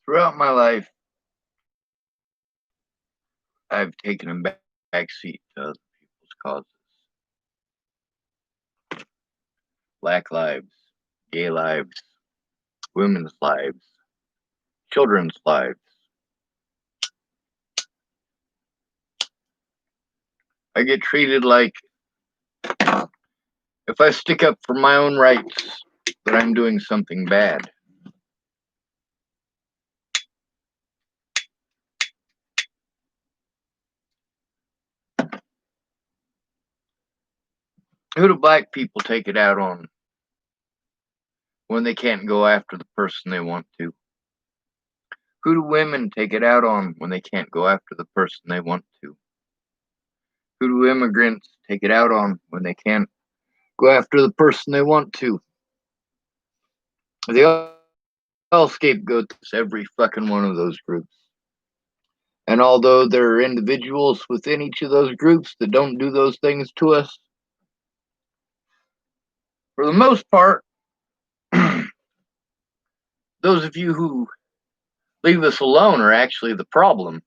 Throughout my life, I've taken a back seat to other people's causes. Black lives, gay lives, women's lives, children's lives. I get treated like if I stick up for my own rights, that I'm doing something bad. Who do black people take it out on when they can't go after the person they want to? Who do women take it out on when they can't go after the person they want to? Who do immigrants take it out on when they can't go after the person they want to? They all scapegoats every fucking one of those groups. And although there are individuals within each of those groups that don't do those things to us, for the most part, those of you who leave us alone are actually the problem.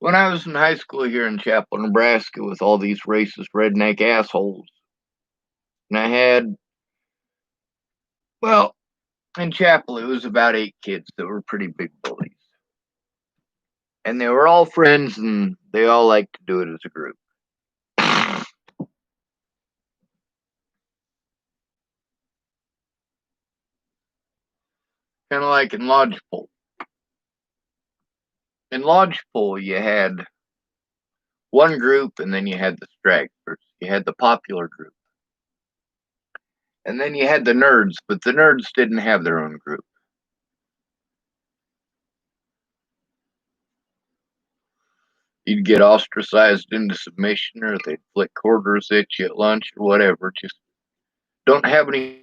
When I was in high school here in Chapel, Nebraska, with all these racist redneck assholes, and I had, well, in Chapel, it was about 8 kids that were pretty big bullies. And they were all friends, and they all liked to do it as a group. Kind of like in Lodgepole. In Lodgepole, you had one group, and then you had the stragglers. You had the popular group. And then you had the nerds, but the nerds didn't have their own group. You'd get ostracized into submission, or they'd flick quarters at you at lunch, or whatever. Just don't have any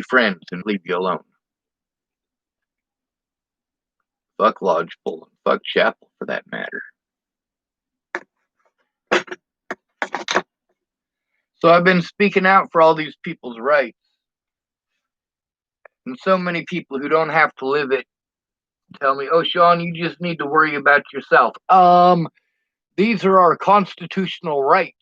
friends and leave you alone. Fuck Lodgepole and fuck Chapel, for that matter. So I've been speaking out for all these people's rights. And so many people who don't have to live it tell me, oh, Sean, you just need to worry about yourself. These are our constitutional rights.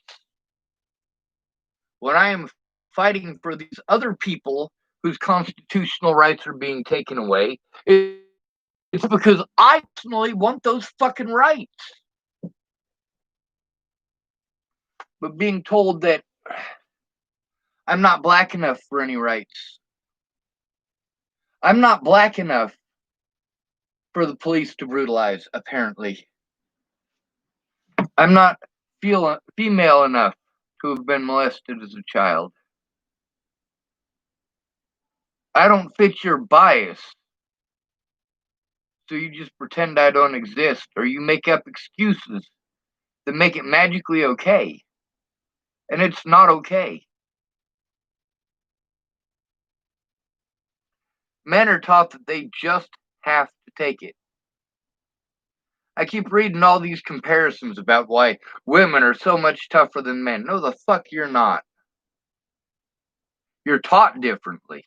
When I am fighting for these other people whose constitutional rights are being taken away, it's because I personally want those fucking rights. But being told that I'm not black enough for any rights. I'm not black enough for the police to brutalize, apparently. I'm not female enough to have been molested as a child. I don't fit your bias. So you just pretend I don't exist, or you make up excuses that make it magically okay. And it's not okay. Men are taught that they just have to take it. I keep reading all these comparisons about why women are so much tougher than men. No, the fuck you're not. You're taught differently.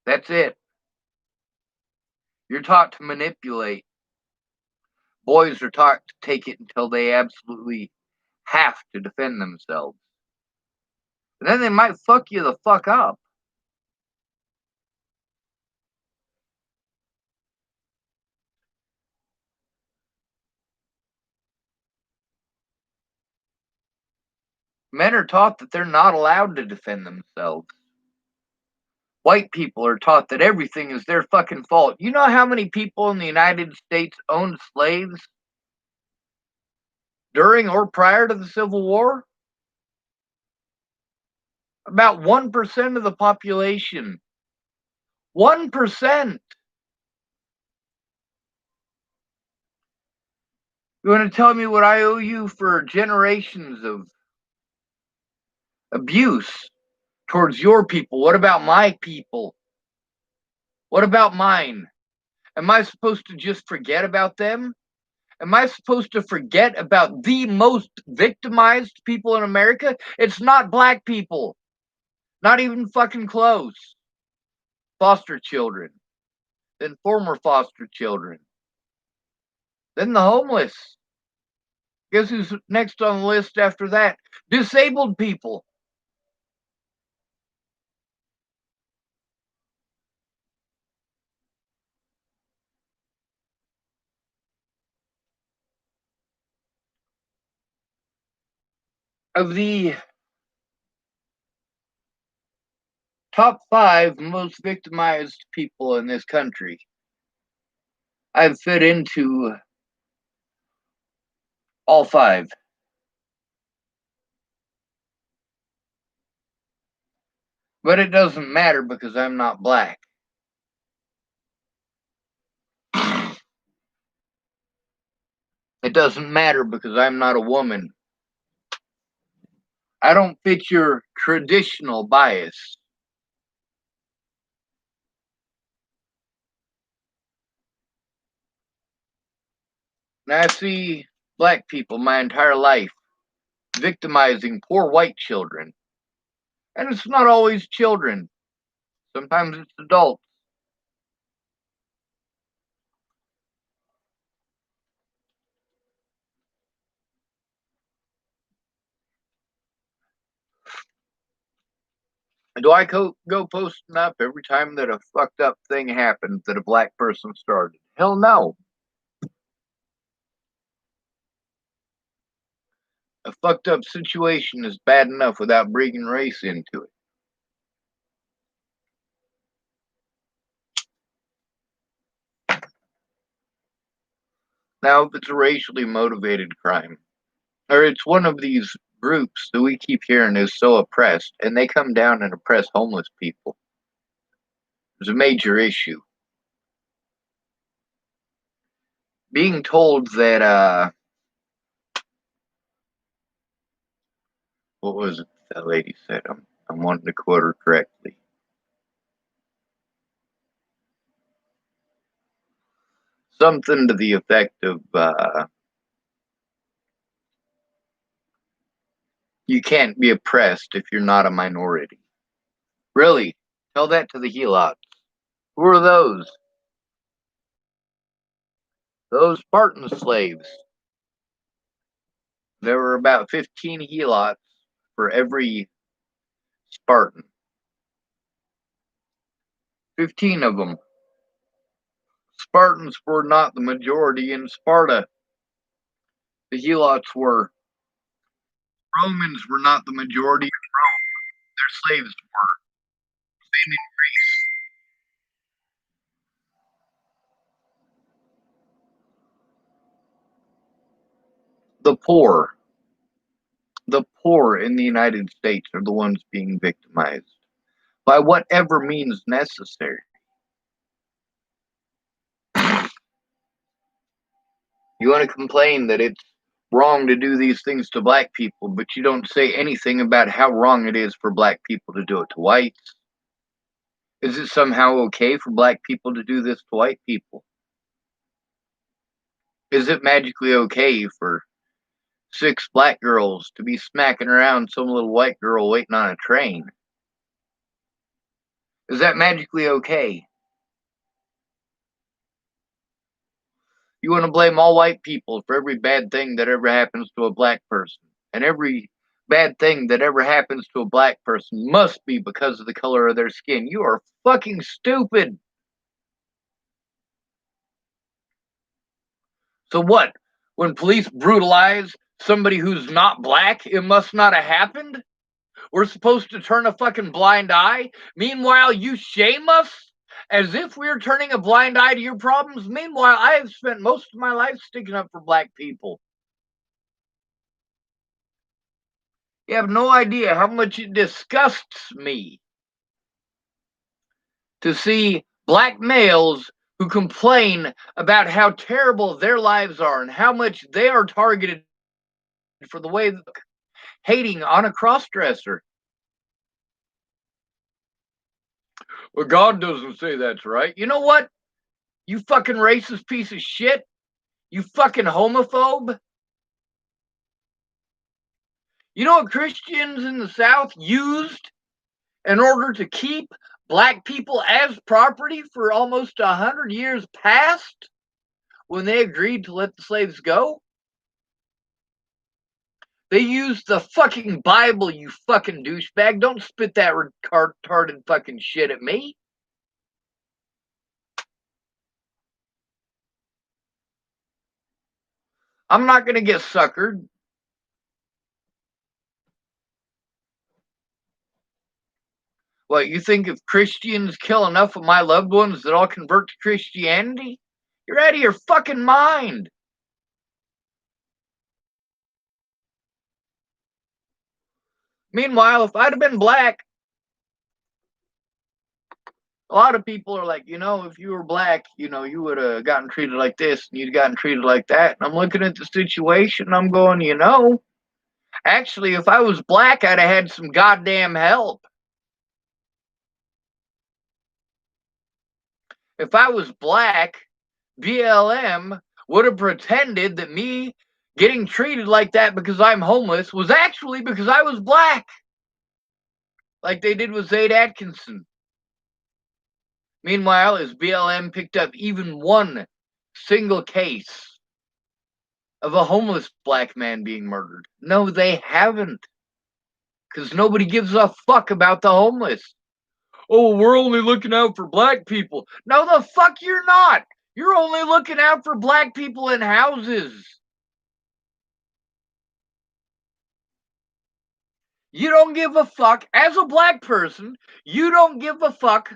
That's it. You're taught to manipulate. Boys are taught to take it until they absolutely have to defend themselves. And then they might fuck you the fuck up. Men are taught that they're not allowed to defend themselves. White people are taught that everything is their fucking fault. You know how many people in the United States owned slaves during or prior to the Civil War? About 1% of the population. 1%. You want to tell me what I owe you for generations of abuse towards your people? What about my people? What about mine? Am I supposed to just forget about them? Am I supposed to forget about the most victimized people in America? It's not black people. Not even fucking close. Foster children. Then former foster children. Then the homeless. Guess who's next on the list after that? Disabled people. Of the top 5 most victimized people in this country, I've fit into all 5. But it doesn't matter because I'm not black. It doesn't matter because I'm not a woman. I don't fit your traditional bias. And I see black people my entire life victimizing poor white children. And it's not always children. Sometimes it's adults. Do I go posting up every time that a fucked up thing happens that a black person started? Hell no. A fucked up situation is bad enough without bringing race into it. Now, if it's a racially motivated crime, or it's one of these groups that we keep hearing is so oppressed, and they come down and oppress homeless people, there's a major issue. Being told that, what was it that lady said? I'm wanting to quote her correctly. Something to the effect of, you can't be oppressed if you're not a minority. Really? Tell that to the helots. Who are those? Those Spartan slaves. There were about 15 helots for every Spartan. 15 of them. Spartans were not the majority in Sparta. The helots were. Romans were not the majority in Rome. Their slaves were. Same in Greece. The poor. The poor in the United States are the ones being victimized by whatever means necessary. You want to complain that it's wrong to do these things to black people, but you don't say anything about how wrong it is for black people to do it to whites. Is it somehow okay for black people to do this to white people? Is it magically okay for 6 black girls to be smacking around some little white girl waiting on a train? Is that magically okay? You want to blame all white people for every bad thing that ever happens to a black person. And every bad thing that ever happens to a black person must be because of the color of their skin. You are fucking stupid. So what? When police brutalize somebody who's not black, it must not have happened? We're supposed to turn a fucking blind eye? Meanwhile, you shame us? As if we're turning a blind eye to your problems? Meanwhile, I have spent most of my life sticking up for black people. You have no idea how much it disgusts me to see black males who complain about how terrible their lives are and how much they are targeted for the way they look, hating on a crossdresser. Well, God doesn't say that's right. You know what? You fucking racist piece of shit. You fucking homophobe. You know what Christians in the South used in order to keep black people as property for almost 100 years past when they agreed to let the slaves go? They used the fucking Bible, you fucking douchebag. Don't spit that retarded fucking shit at me. I'm not gonna get suckered. What, you think if Christians kill enough of my loved ones that I'll convert to Christianity? You're out of your fucking mind. Meanwhile, if I'd have been black, a lot of people are like, if you were black, you would have gotten treated like this and you'd gotten treated like that. And I'm looking at the situation, I'm going, actually, if I was black, I'd have had some goddamn help. If I was black, BLM would have pretended that me getting treated like that because I'm homeless was actually because I was black, like they did with Zaid Atkinson. Meanwhile, has BLM picked up even one single case of a homeless black man being murdered? No, they haven't, because nobody gives a fuck about the homeless. Oh, we're only looking out for black people. No, the fuck you're not. You're only looking out for black people in houses. You don't give a fuck. As a black person, you don't give a fuck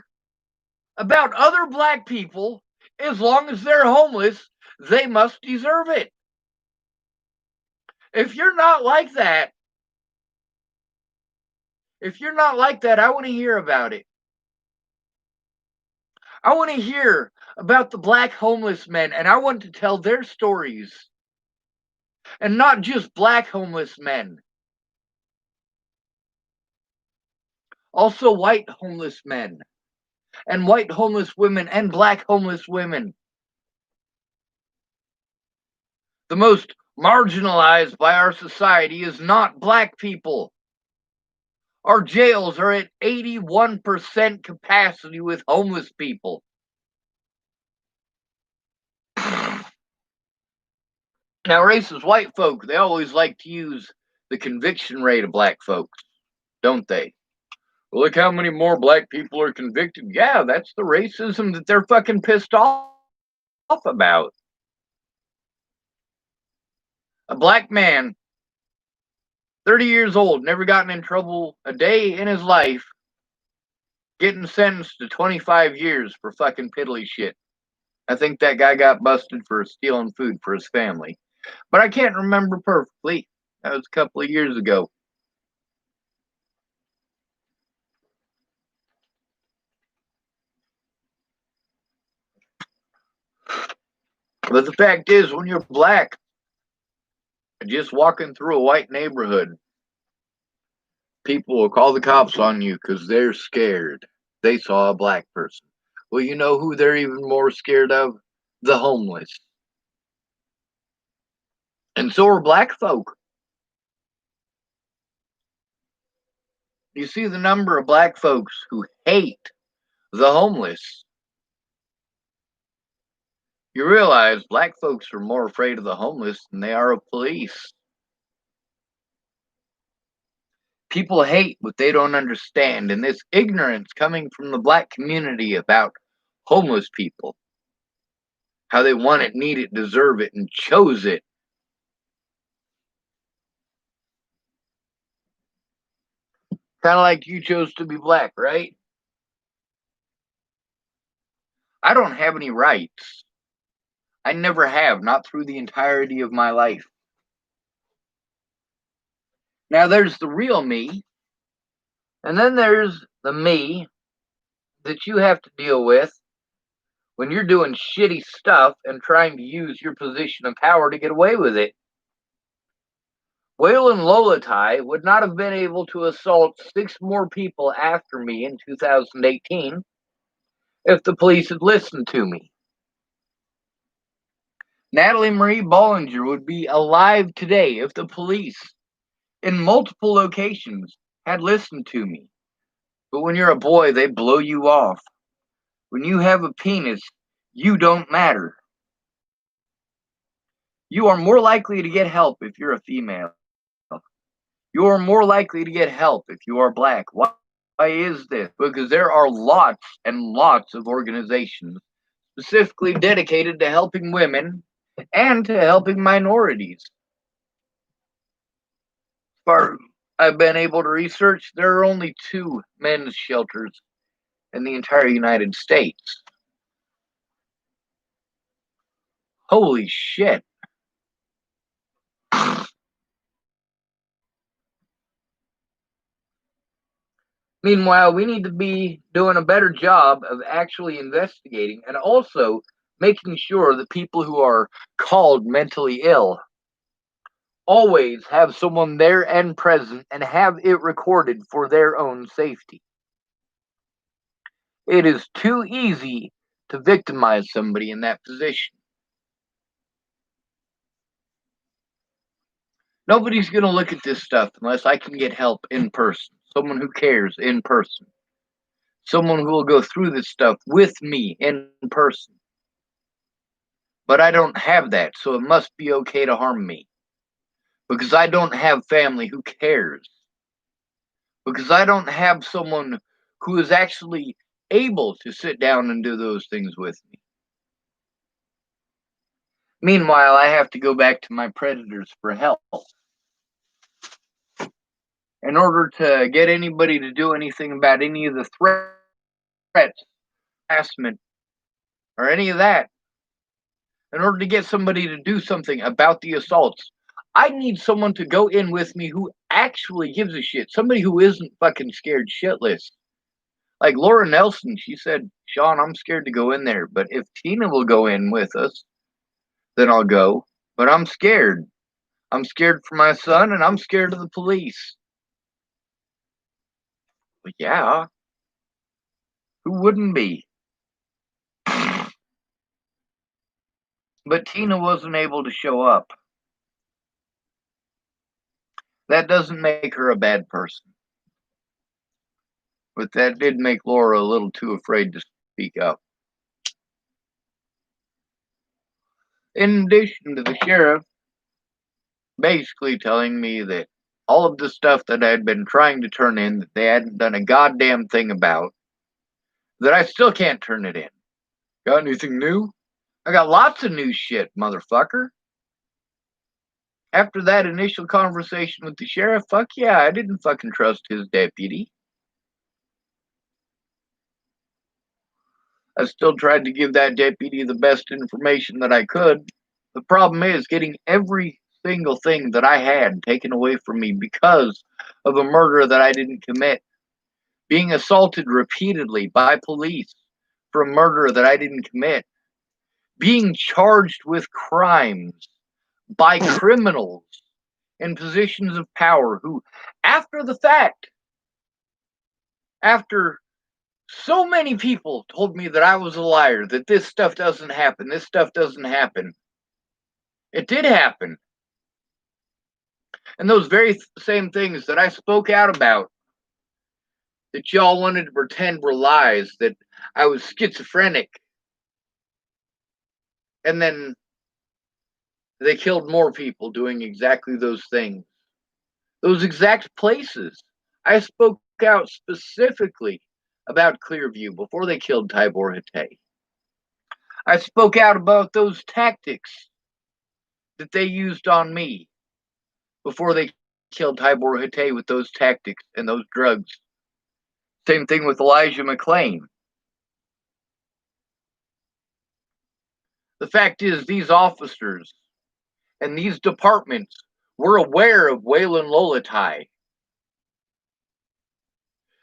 about other black people. As long as they're homeless, they must deserve it. If you're not like that, I want to hear about it. I want to hear about the black homeless men, and I want to tell their stories. And not just black homeless men. Also white homeless men, and white homeless women, and black homeless women. The most marginalized by our society is not black people. Our jails are at 81% capacity with homeless people. Now, racist white folk, they always like to use the conviction rate of black folks, don't they? Well, look how many more black people are convicted. Yeah, that's the racism that they're fucking pissed off about. A black man, 30 years old, never gotten in trouble a day in his life, getting sentenced to 25 years for fucking piddly shit. I think that guy got busted for stealing food for his family. But I can't remember perfectly. That was a couple of years ago. But the fact is, when you're black, just walking through a white neighborhood, people will call the cops on you because they're scared. They saw a black person. Well, you know who they're even more scared of? The homeless. And so are black folk. You see the number of black folks who hate the homeless. You realize black folks are more afraid of the homeless than they are of police. People hate what they don't understand, and this ignorance coming from the black community about homeless people, how they want it, need it, deserve it, and chose it. Kind of like you chose to be black, right? I don't have any rights. I never have, not through the entirety of my life. Now there's the real me, and then there's the me that you have to deal with when you're doing shitty stuff and trying to use your position of power to get away with it. Waylon Lolatai would not have been able to assault 6 more people after me in 2018 if the police had listened to me. Natalie Marie Bollinger would be alive today if the police in multiple locations had listened to me. But when you're a boy, they blow you off. When you have a penis, you don't matter. You are more likely to get help if you're a female. You are more likely to get help if you are black. Why is this? Because there are lots and lots of organizations specifically dedicated to helping women and to helping minorities. As far as I've been able to research, there are only 2 men's shelters in the entire United States. Holy shit. Meanwhile, we need to be doing a better job of actually investigating and also making sure that people who are called mentally ill always have someone there and present and have it recorded for their own safety. It is too easy to victimize somebody in that position. Nobody's going to look at this stuff unless I can get help in person. Someone who cares in person. Someone who will go through this stuff with me in person. But I don't have that, so it must be okay to harm me. Because I don't have family who cares. Because I don't have someone who is actually able to sit down and do those things with me. Meanwhile, I have to go back to my predators for help. In order to get anybody to do anything about any of the threats, harassment, or any of that, in order to get somebody to do something about the assaults, I need someone to go in with me who actually gives a shit. Somebody who isn't fucking scared shitless. Like Laura Nelson, she said, Sean, I'm scared to go in there, but if Tina will go in with us, then I'll go. But I'm scared. I'm scared for my son, and I'm scared of the police. Well, yeah. Who wouldn't be? But Tina wasn't able to show up. That doesn't make her a bad person. But that did make Laura a little too afraid to speak up. In addition to the sheriff basically telling me that all of the stuff that I had been trying to turn in that they hadn't done a goddamn thing about, that I still can't turn it in. Got anything new? I got lots of new shit, motherfucker. After that initial conversation with the sheriff, fuck yeah, I didn't fucking trust his deputy. I still tried to give that deputy the best information that I could. The problem is getting every single thing that I had taken away from me because of a murder that I didn't commit. Being assaulted repeatedly by police for a murder that I didn't commit. Being charged with crimes by criminals in positions of power who, after the fact, after so many people told me that I was a liar, that this stuff doesn't happen, this stuff doesn't happen. It did happen. And those very same things that I spoke out about, that y'all wanted to pretend were lies, that I was schizophrenic, and then they killed more people doing exactly those things. Those exact places. I spoke out specifically about Clearview before they killed Tibor Hatay. I spoke out about those tactics that they used on me before they killed Tibor Hatay with those tactics and those drugs. Same thing with Elijah McClain. The fact is, these officers and these departments were aware of Waylon Lolatai.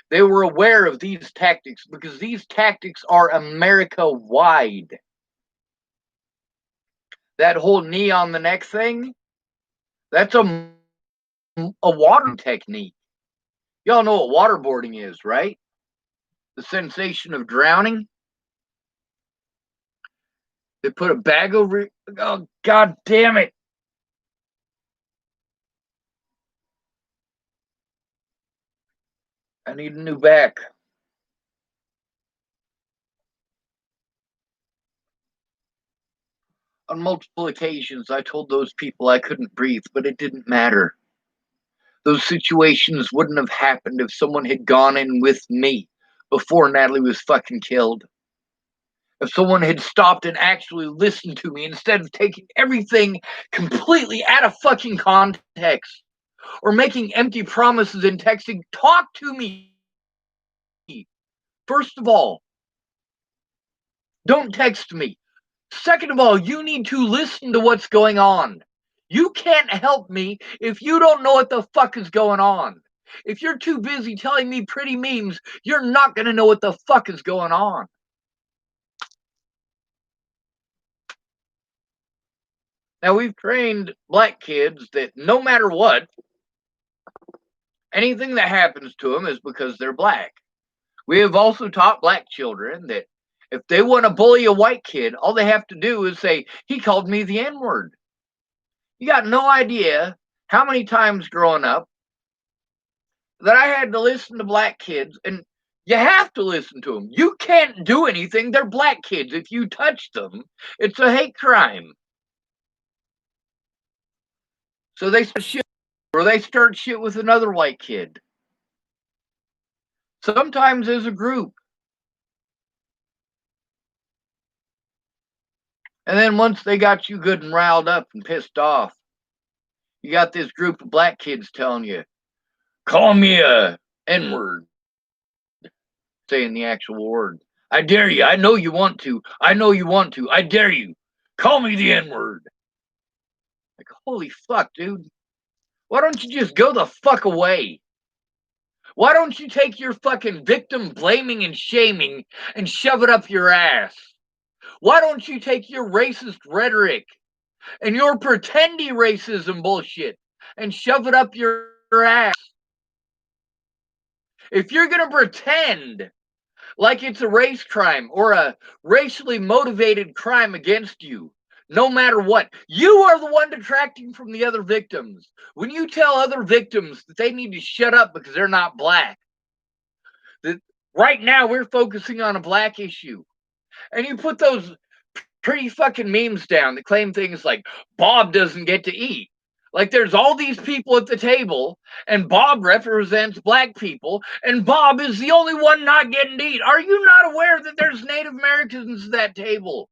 They were aware of these tactics because these tactics are America-wide. That whole knee on the neck thing, that's a water technique. Y'all know what waterboarding is, right? The sensation of drowning. They put a bag over it. Oh, God damn it. I need a new back. On multiple occasions, I told those people I couldn't breathe, but it didn't matter. Those situations wouldn't have happened if someone had gone in with me before Natalie was fucking killed. If someone had stopped and actually listened to me instead of taking everything completely out of fucking context or making empty promises and texting, talk to me. First of all, don't text me. Second of all, you need to listen to what's going on. You can't help me if you don't know what the fuck is going on. If you're too busy telling me pretty memes, you're not going to know what the fuck is going on. Now, we've trained black kids that no matter what, anything that happens to them is because they're black. We have also taught black children that if they want to bully a white kid, all they have to do is say, he called me the N-word. You got no idea how many times growing up that I had to listen to black kids, and you have to listen to them. You can't do anything. They're black kids. If you touch them, it's a hate crime. So they start shit, or they start shit with another white kid. Sometimes as a group. And then once they got you good and riled up and pissed off, you got this group of black kids telling you, call me a N-word, saying the actual word. I dare you. I know you want to. I know you want to. I dare you. Call me the N-word. Like, holy fuck, dude. Why don't you just go the fuck away? Why don't you take your fucking victim blaming and shaming and shove it up your ass? Why don't you take your racist rhetoric and your pretendy racism bullshit and shove it up your ass? If you're going to pretend like it's a race crime or a racially motivated crime against you, no matter what, you are the one detracting from the other victims. When you tell other victims that they need to shut up because they're not black, that right now we're focusing on a black issue, and you put those pretty fucking memes down that claim things like Bob doesn't get to eat. Like there's all these people at the table, and Bob represents black people, and Bob is the only one not getting to eat. Are you not aware that there's Native Americans at that table?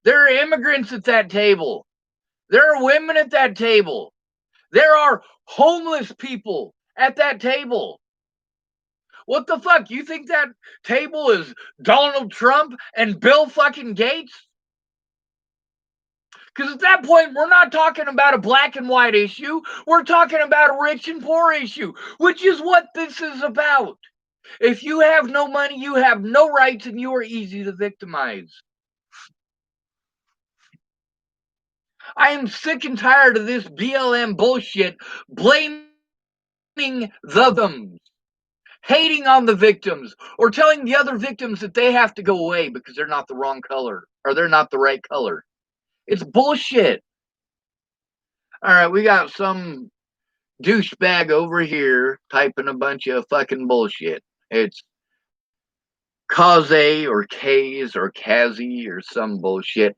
There are immigrants at that table. There are women at that table. There are homeless people at that table. What the fuck? You think that table is Donald Trump and Bill fucking Gates? Because at that point, we're not talking about a black and white issue. We're talking about a rich and poor issue, which is what this is about. If you have no money, you have no rights, and you are easy to victimize. I am sick and tired of this BLM bullshit blaming the victims, hating on the victims, or telling the other victims that they have to go away because they're not the wrong color or they're not the right color. It's bullshit. All right, we got some douchebag over here typing a bunch of fucking bullshit. It's Kaze or Kaze or Kazi or some bullshit.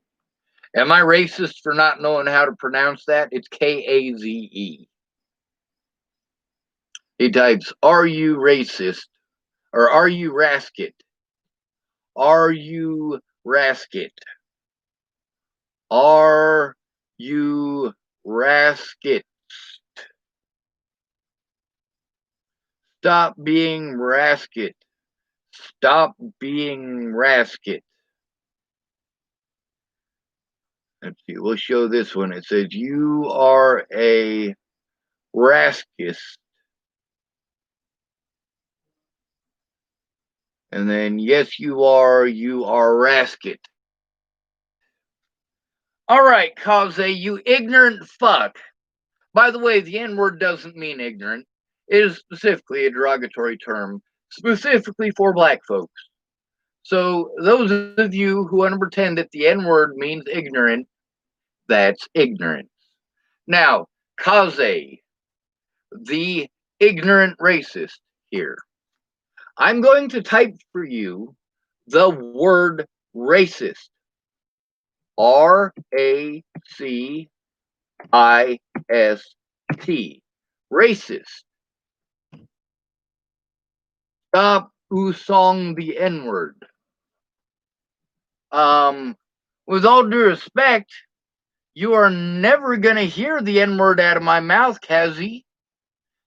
Am I racist for not knowing how to pronounce that? It's Kaze. He types, are you racist? Or are you rasket? Are you rasket? Are you rasket? Stop being rasket. Stop being rasket. Let's see, we'll show this one. It says, you are a rascus. And then, yes, you are rasket. All right, Kaze, you ignorant fuck. By the way, the N-word doesn't mean ignorant. It is specifically a derogatory term, specifically for black folks. So those of you who want to pretend that the N-word means ignorant, that's ignorance. Now, Kaze, the ignorant racist here. I'm going to type for you the word racist. R-A-C-I-S-T. Racist. Stop usong the N-word. With all due respect, you are never going to hear the N-word out of my mouth, Kazi.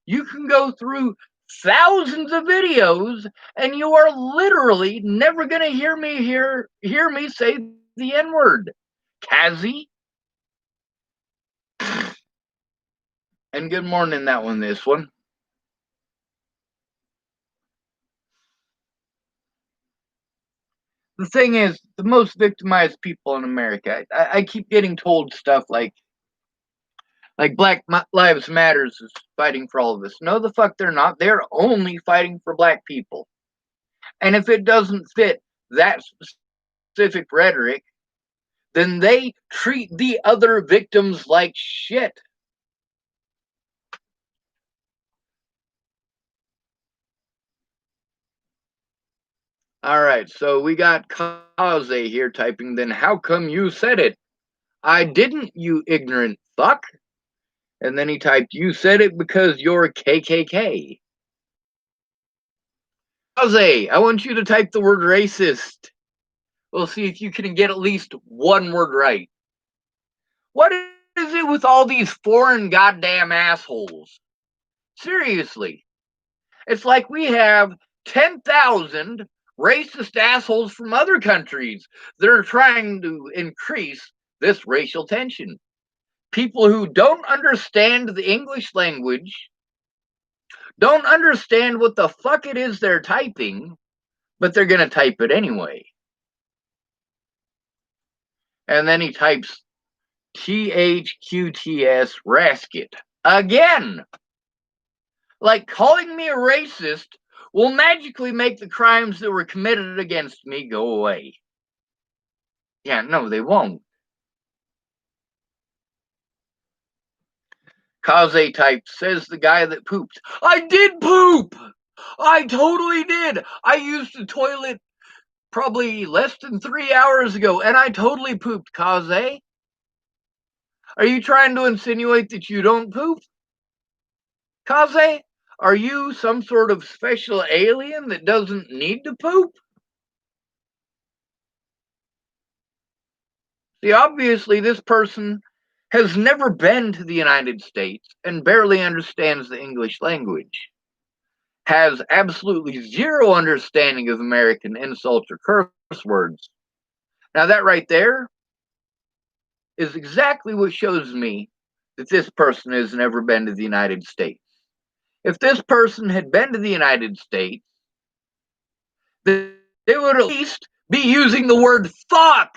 You can go through thousands of videos and you are literally never going to hear me say the N-word, Kazi. And good morning, this one. The thing is, the most victimized people in America, I keep getting told stuff like Black Lives Matters is fighting for all of this. No, the fuck they're not. They're only fighting for black people. And if it doesn't fit that specific rhetoric, then they treat the other victims like shit. All right, so we got Kaze here typing, then how come you said it? I didn't, you ignorant fuck. And then he typed, you said it because you're KKK. Kaze, I want you to type the word racist. We'll see if you can get at least one word right. What is it with all these foreign goddamn assholes? Seriously. It's like we have 10,000 racist assholes from other countries that are trying to increase this racial tension. People who don't understand the English language, don't understand what the fuck it is they're typing, but they're going to type it anyway. And then he types THQTS Rasket again. Like calling me a racist will magically make the crimes that were committed against me go away. Yeah, no, they won't. Kaze type, says the guy that pooped. I did poop! I totally did! I used the toilet probably less than 3 hours ago, and I totally pooped, Kaze. Are you trying to insinuate that you don't poop? Kaze, are you some sort of special alien that doesn't need to poop? See, obviously, this person has never been to the United States and barely understands the English language, has absolutely zero understanding of American insults or curse words. Now, that right there is exactly what shows me that this person has never been to the United States. If this person had been to the United States, they would at least be using the word fuck.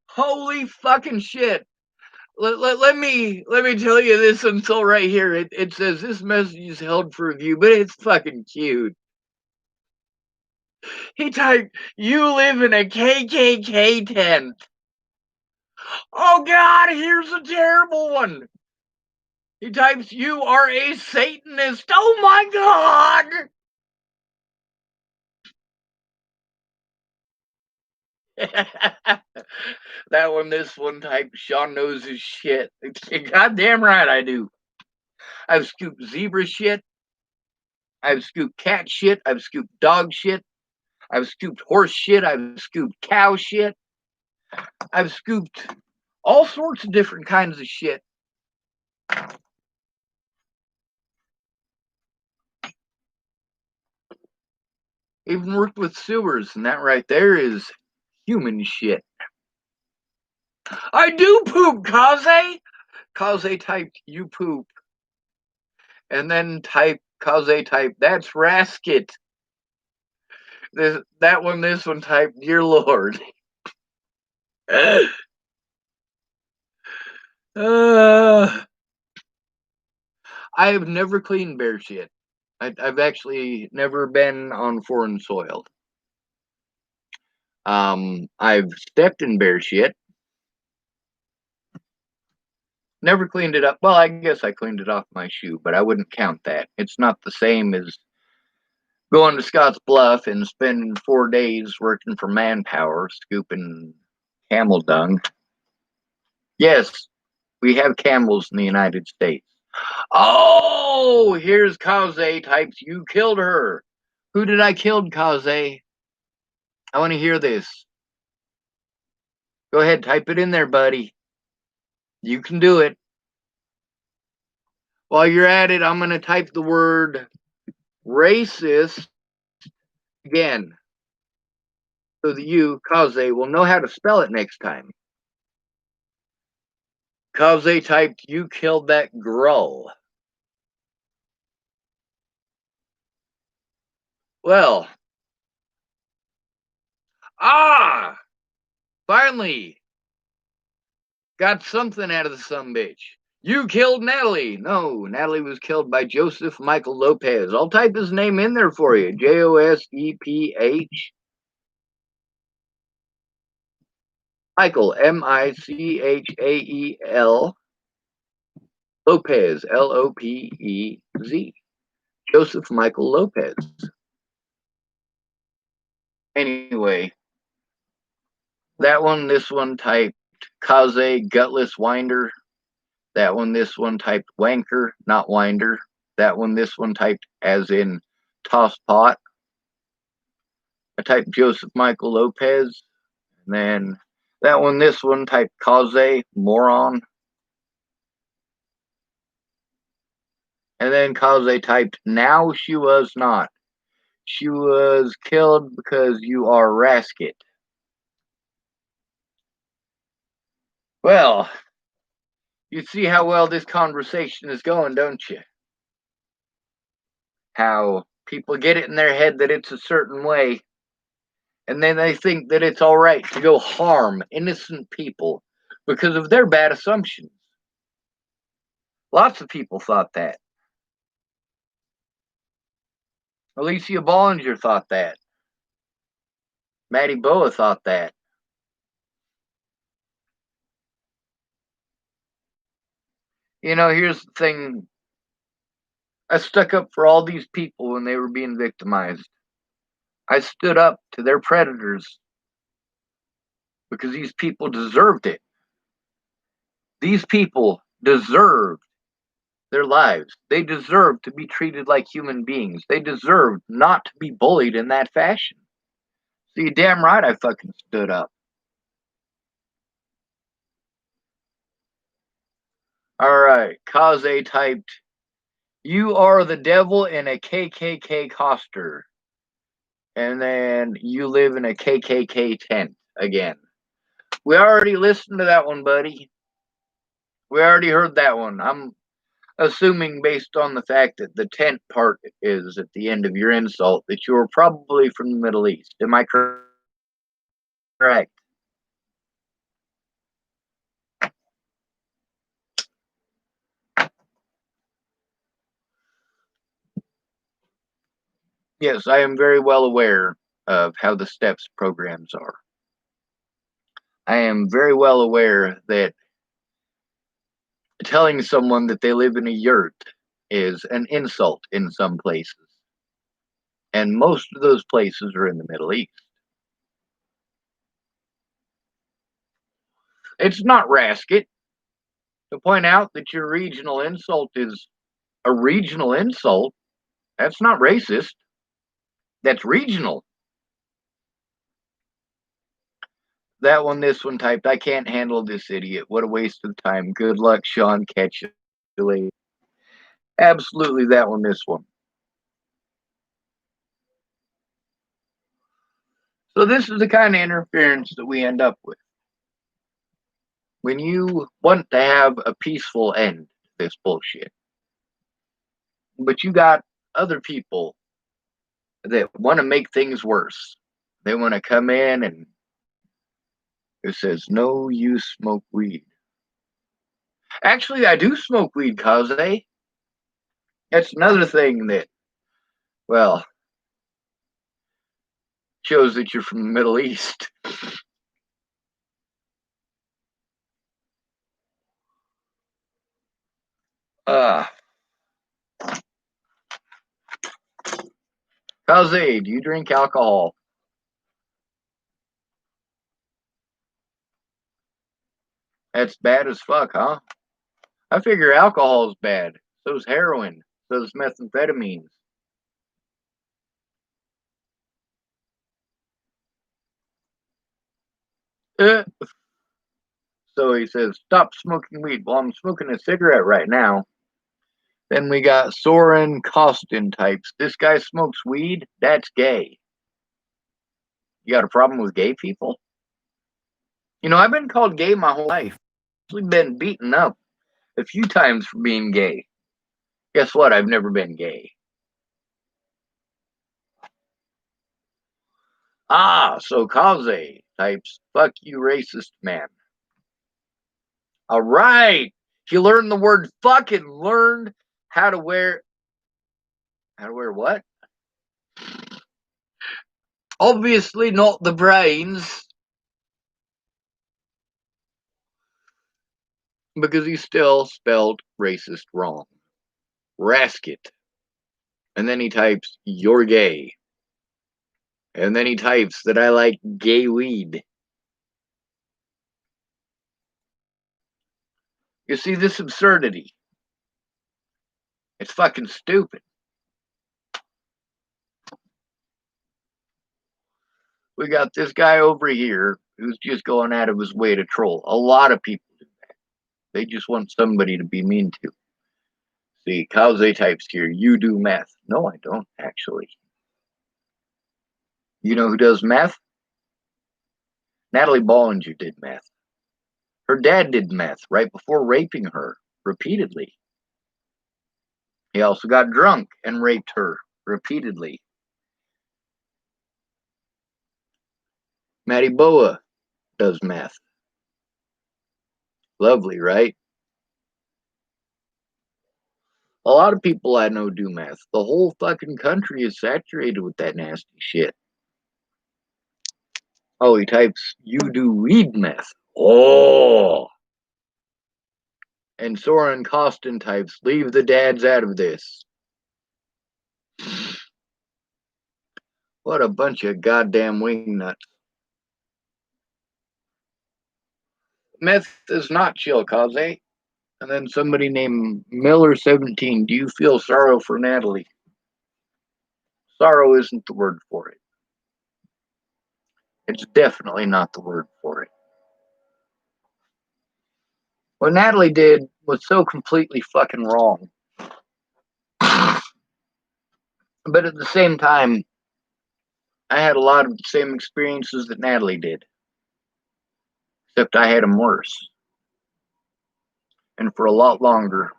Holy fucking shit. Let me tell you this until right here. It says this message is held for review, but it's fucking cute. He typed, you live in a KKK tent. Oh God, here's a terrible one. He types, you are a Satanist. Oh my God. That one, this one typed, Sean knows his shit. Goddamn right I do. I've scooped zebra shit. I've scooped cat shit. I've scooped dog shit. I've scooped horse shit. I've scooped cow shit. I've scooped all sorts of different kinds of shit. Even worked with sewers, and that right there is human shit. I do poop, Kaze. Kaze typed, you poop. And then Kaze typed, that's Rasket. This one typed, dear Lord. I have never cleaned bear shit. I've actually never been on foreign soil. I've stepped in bear shit. Never cleaned it up. Well, I guess I cleaned it off my shoe, but I wouldn't count that. It's not the same as going to Scotts Bluff and spending 4 days working for Manpower, scooping Camel dung. Yes, we have camels in the United States. Oh, here's Kaze types. You killed her. Who did I kill, Kaze? I want to hear this. Go ahead, type it in there, buddy. You can do it. While you're at it, I'm going to type the word racist again so that you, Kaze, will know how to spell it next time. Kaze typed, you killed that girl. Well, finally got something out of the sumbitch. You killed Natalie. No, Natalie was killed by Joseph Michael Lopez. I'll type his name in there for you. Joseph Michael, Michael Lopez, Lopez. Joseph Michael Lopez. Anyway, that one, this one typed Kaze, gutless winder. That one, this one typed wanker, not winder. That one, this one typed as in toss pot. I typed Joseph Michael Lopez. And then that one, this one typed Kaze, moron. And then Kaze typed, now she was not. She was killed because you are rasket. Well, you see how well this conversation is going, don't you? How people get it in their head that it's a certain way, and then they think that it's all right to go harm innocent people because of their bad assumptions. Lots of people thought that. Alicia Bollinger thought that. Maddie Boa thought that. You know, here's the thing. I stuck up for all these people when they were being victimized. I stood up to their predators because these people deserved it. These people deserved their lives. They deserved to be treated like human beings. They deserved not to be bullied in that fashion. So you damn right I fucking stood up. Alright, Kaze typed, you are the devil in a KKK costume. And then you live in a KKK tent again. We already listened to that one, buddy. We already heard that one. I'm assuming based on the fact that the tent part is at the end of your insult that you're probably from the Middle East. Am I correct? Yes, I am very well aware of how the STEPS programs are. I am very well aware that telling someone that they live in a yurt is an insult in some places. And most of those places are in the Middle East. It's not rasket to point out that your regional insult is a regional insult. That's not racist. That's regional. That one, this one typed, I can't handle this idiot. What a waste of time. Good luck, Sean. Catch you later. Absolutely that one, this one. So this is the kind of interference that we end up with. When you want to have a peaceful end to this bullshit, but you got other people that want to make things worse. They want to come in and it says, no, you smoke weed. Actually, I do smoke weed, Kaze. That's another thing that, well, shows that you're from the Middle East. Kaze, do you drink alcohol? That's bad as fuck, huh? I figure alcohol's bad. So's heroin. So's methamphetamines. Uh, so he says, stop smoking weed. Well, I'm smoking a cigarette right now. Then we got Soren Costin types. This guy smokes weed? That's gay. You got a problem with gay people? You know, I've been called gay my whole life. I've actually been beaten up a few times for being gay. Guess what? I've never been gay. Ah, so Kaze types, fuck you, racist man. All right. He learned the word fuck and learned how to wear what? Obviously not the brains, because he still spelled racist wrong. Rasket. And then he types, you're gay. And then he types that I like gay weed. You see this absurdity? It's fucking stupid. We got this guy over here who's just going out of his way to troll. A lot of people do that. They just want somebody to be mean to. See, Kaze types here, you do meth. No, I don't, actually. You know who does meth? Natalie Bollinger did meth. Her dad did meth right before raping her repeatedly. He also got drunk and raped her repeatedly. Matty Boa does meth. Lovely, right? A lot of people I know do meth. The whole fucking country is saturated with that nasty shit. Oh, he types, you do weed meth. Oh. And Soren Costin types, leave the dads out of this. What a bunch of goddamn wingnuts. Meth is not chill, Kaze. And then somebody named Miller17, do you feel sorrow for Natalie? Sorrow isn't the word for it. It's definitely not the word for it. What Natalie did was so completely fucking wrong. But at the same time, I had a lot of the same experiences that Natalie did. Except I had them worse. And for a lot longer.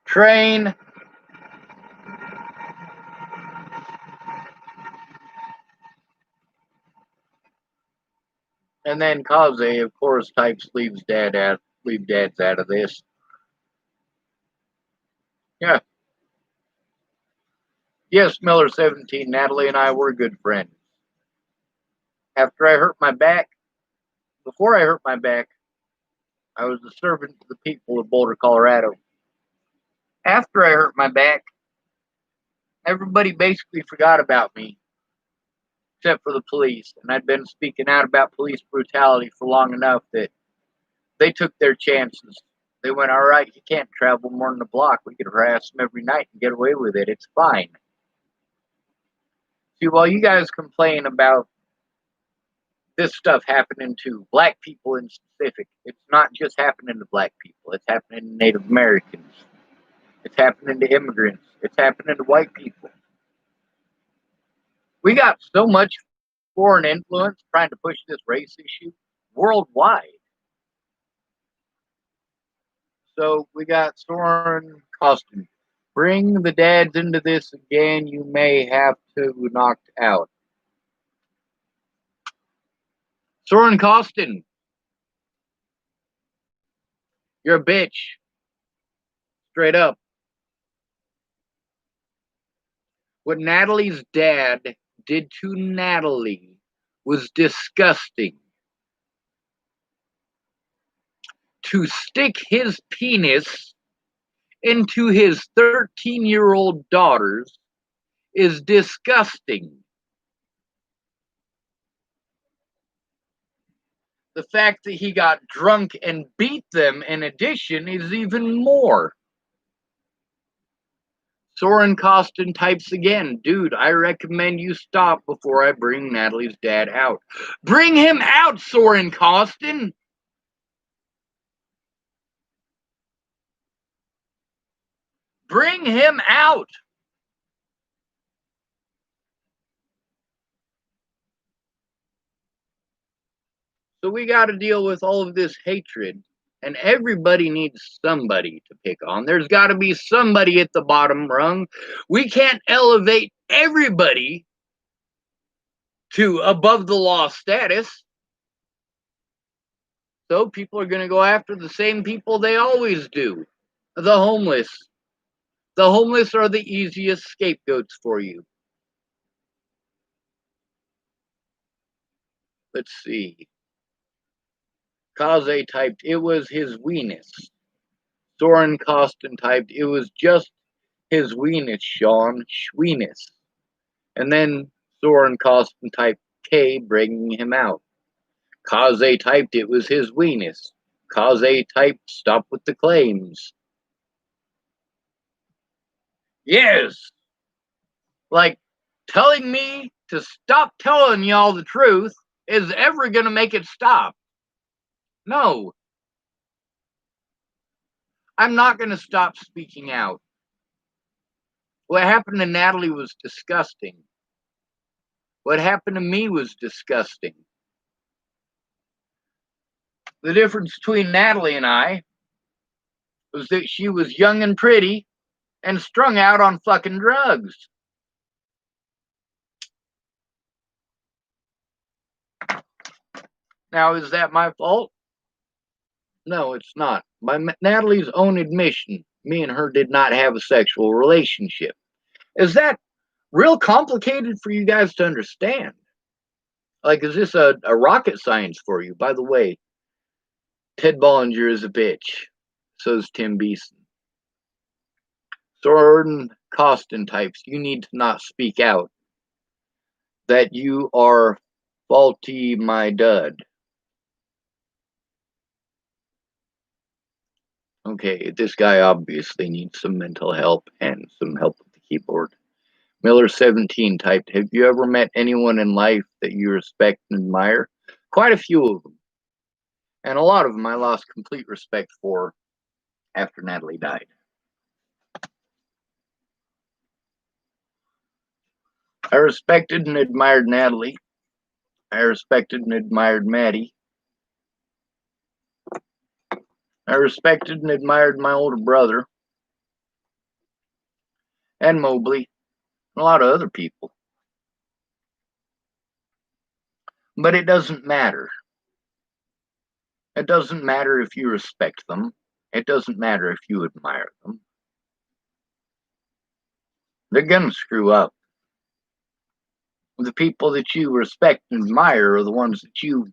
Train. And then Kaze, of course, types leave dads out of this. Yeah. Yes, Miller17, Natalie and I were good friends. After I hurt my back, before I hurt my back, I was a servant to the people of Boulder, Colorado. After I hurt my back, everybody basically forgot about me, except for the police. And I'd been speaking out about police brutality for long enough that they took their chances. They went, all right, you can't travel more than a block. We could harass them every night and get away with it. It's fine. See, while you guys complain about this stuff happening to black people in specific, it's not just happening to black people. It's happening to Native Americans. It's happening to immigrants. It's happening to white people. We got so much foreign influence trying to push this race issue worldwide. So we got Soren Costin. Bring the dads into this again. You may have to knocked out. Soren Costin, you're a bitch. Straight up. What Natalie's dad did to Natalie was disgusting. To stick his penis into his 13-year-old daughter's is disgusting. The The fact that he got drunk and beat them in addition is even more. Soren Costin types again, dude, I recommend you stop before I bring Natalie's dad out. Bring him out, Soren Costin! Bring him out! So we got to deal with all of this hatred, and everybody needs somebody to pick on. There's got to be somebody at the bottom rung. We can't elevate everybody to above the law status. So people are going to go after the same people they always do. The homeless. The homeless are the easiest scapegoats for you. Let's see. Kaze typed, it was his weenus. Soren Costin typed, it was just his weenus, Sean. Schweenus. And then Soren Costin typed K, bringing him out. Kaze typed, it was his weenus. Kaze typed, stop with the claims. Yes! Like, telling me to stop telling y'all the truth is ever going to make it stop. No. I'm not going to stop speaking out. What happened to Natalie was disgusting. What happened to me was disgusting. The difference between Natalie and I was that she was young and pretty and strung out on fucking drugs. Now, is that my fault? No, it's not. By Natalie's own admission, me and her did not have a sexual relationship. Is that real complicated for you guys to understand? Like, is this a rocket science for you? By the way, Ted Bollinger is a bitch. So is Tim Beeson. Soren Costin types, you need to not speak out. That you are faulty, my dud. Okay, this guy obviously needs some mental help and some help with the keyboard. Miller17 typed, have you ever met anyone in life that you respect and admire? Quite a few of them. And a lot of them I lost complete respect for after Natalie died. I respected and admired Natalie. I respected and admired Maddie. I respected and admired my older brother. And Mobley. And a lot of other people. But it doesn't matter. It doesn't matter if you respect them. It doesn't matter if you admire them. They're gonna screw up. The people that you respect and admire are the ones that you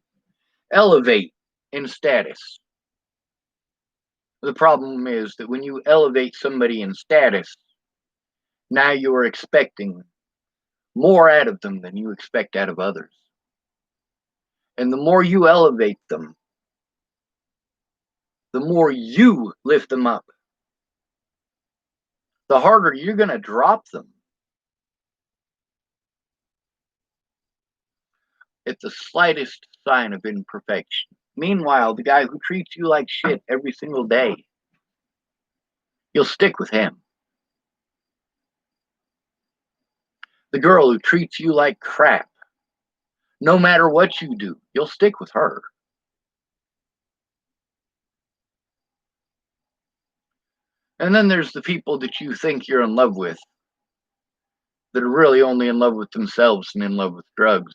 elevate in status. The problem is that when you elevate somebody in status, now you are expecting more out of them than you expect out of others. And the more you elevate them, the more you lift them up, the harder you're going to drop them. At the slightest sign of imperfection. Meanwhile, the guy who treats you like shit every single day, you'll stick with him. The girl who treats you like crap, no matter what you do, you'll stick with her. And then there's the people that you think you're in love with that are really only in love with themselves and in love with drugs.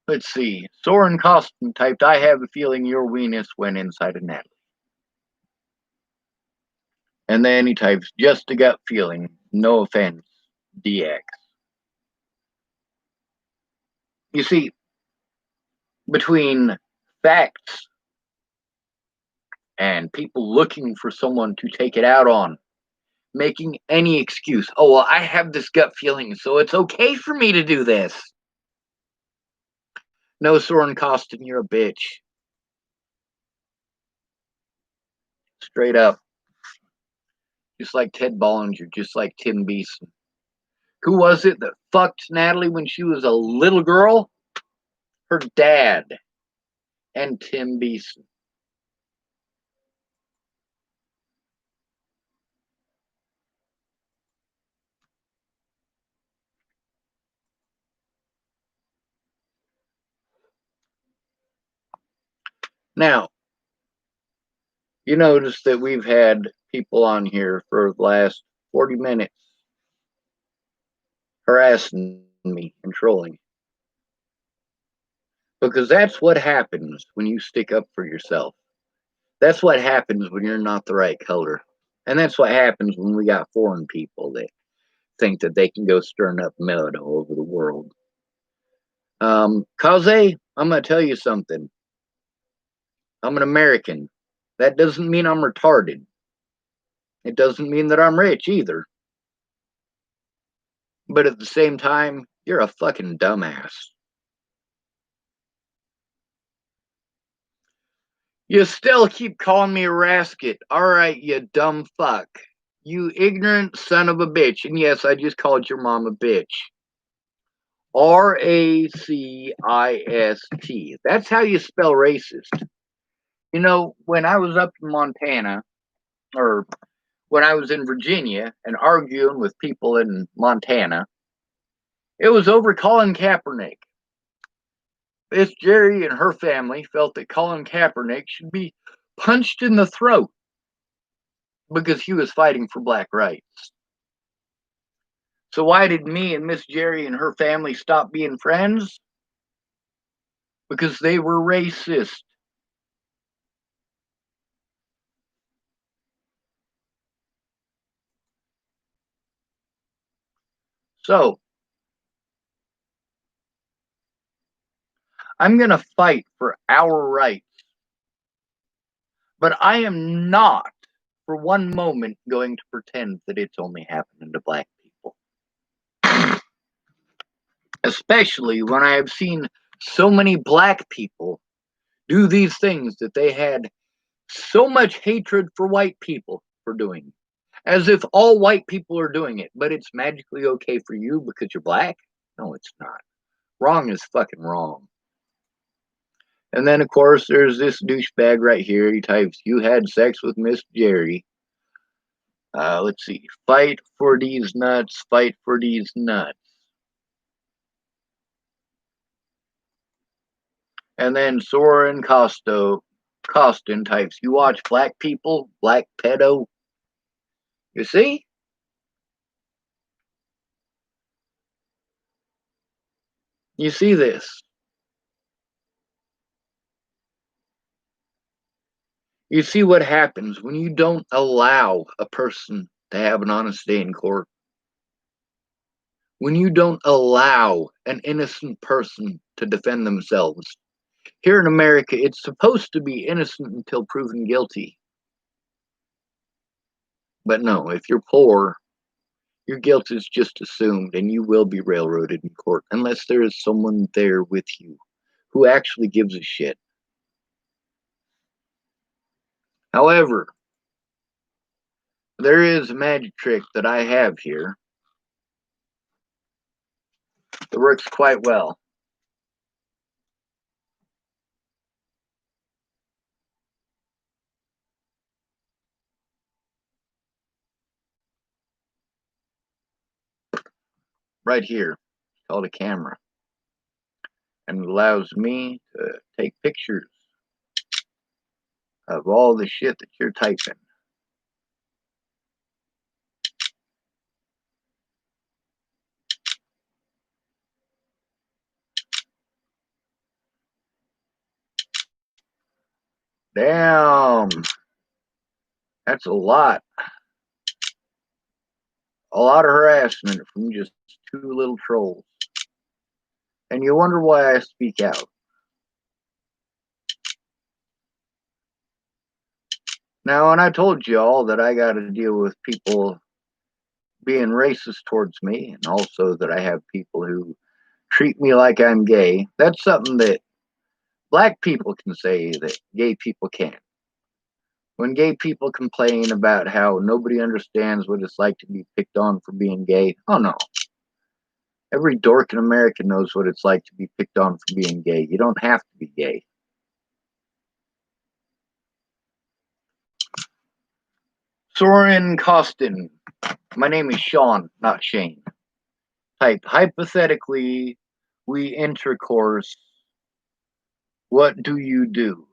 Let's see. Soren Costin typed, I have a feeling your weenus went inside of Natalie. And then he types, just a gut feeling. No offense, DX. You see, between facts and people looking for someone to take it out on, making any excuse. Oh, well, I have this gut feeling, so it's okay for me to do this. No, Soren Costin, you're a bitch. Straight up. Just like Ted Bollinger, just like Tim Beeson. Who was it that fucked Natalie when she was a little girl? Her dad and Tim Beeson. Now, you notice that we've had people on here for the last 40 minutes harassing me and trolling. Because that's what happens when you stick up for yourself. That's what happens when you're not the right color. And that's what happens when we got foreign people that think that they can go stirring up mud all over the world. Kaze, I'm going to tell you something. I'm an American. That doesn't mean I'm retarded. It doesn't mean that I'm rich either. But at the same time, you're a fucking dumbass. You still keep calling me a rascal. All right, you dumb fuck. You ignorant son of a bitch. And yes, I just called your mom a bitch. Racist. That's how you spell racist. You know, when I was up in Montana, or when I was in Virginia and arguing with people in Montana, it was over Colin Kaepernick. Miss Jerry and her family felt that Colin Kaepernick should be punched in the throat because he was fighting for black rights. So why did me and Miss Jerry and her family stop being friends? Because they were racist. So I'm going to fight for our rights. But I am not for one moment going to pretend that it's only happening to black people. Especially when I have seen so many black people do these things that they had so much hatred for white people for doing. As if all white people are doing it, but it's magically okay for you because you're black? No, it's not. Wrong is fucking wrong. And then, of course, there's this douchebag right here. He types, "You had sex with Miss Jerry." Let's see. Fight for these nuts. Fight for these nuts. And then Soren Costin types, "You watch black people, black pedo." You see? You see this. You see what happens when you don't allow a person to have an honest day in court. When you don't allow an innocent person to defend themselves. Here in America, it's supposed to be innocent until proven guilty. But no, if you're poor, your guilt is just assumed and you will be railroaded in court unless there is someone there with you who actually gives a shit. However, there is a magic trick that I have here that works quite well. Right here. It's called a camera. And it allows me to take pictures of all the shit that you're typing. Damn. That's a lot. A lot of harassment from just two little trolls. And you wonder why I speak out. Now, and I told you all that I got to deal with people being racist towards me, and also that I have people who treat me like I'm gay. That's something that black people can say that gay people can't. When gay people complain about how nobody understands what it's like to be picked on for being gay, oh no. Every dork in America knows what it's like to be picked on for being gay. You don't have to be gay. Soren Costin. My name is Sean, not Shane. Type, hypothetically, we intercourse. What do you do?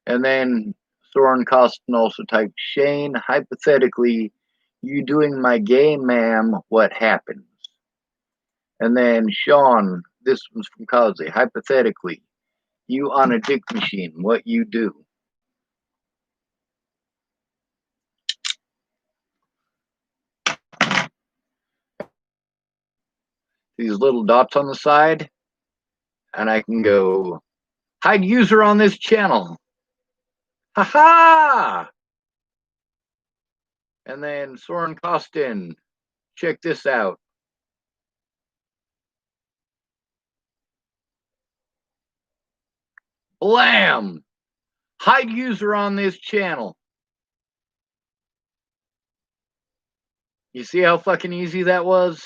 And then Soren Costin also typed, Shane, hypothetically, you doing my gay ma'am, what happens? And then Sean, this one's from Kazi, hypothetically, you on a dick machine, what you do? These little dots on the side, and I can go, hide user on this channel. Ha ha! And then Soren Costin, check this out. Blam! Hide user on this channel. You see how fucking easy that was?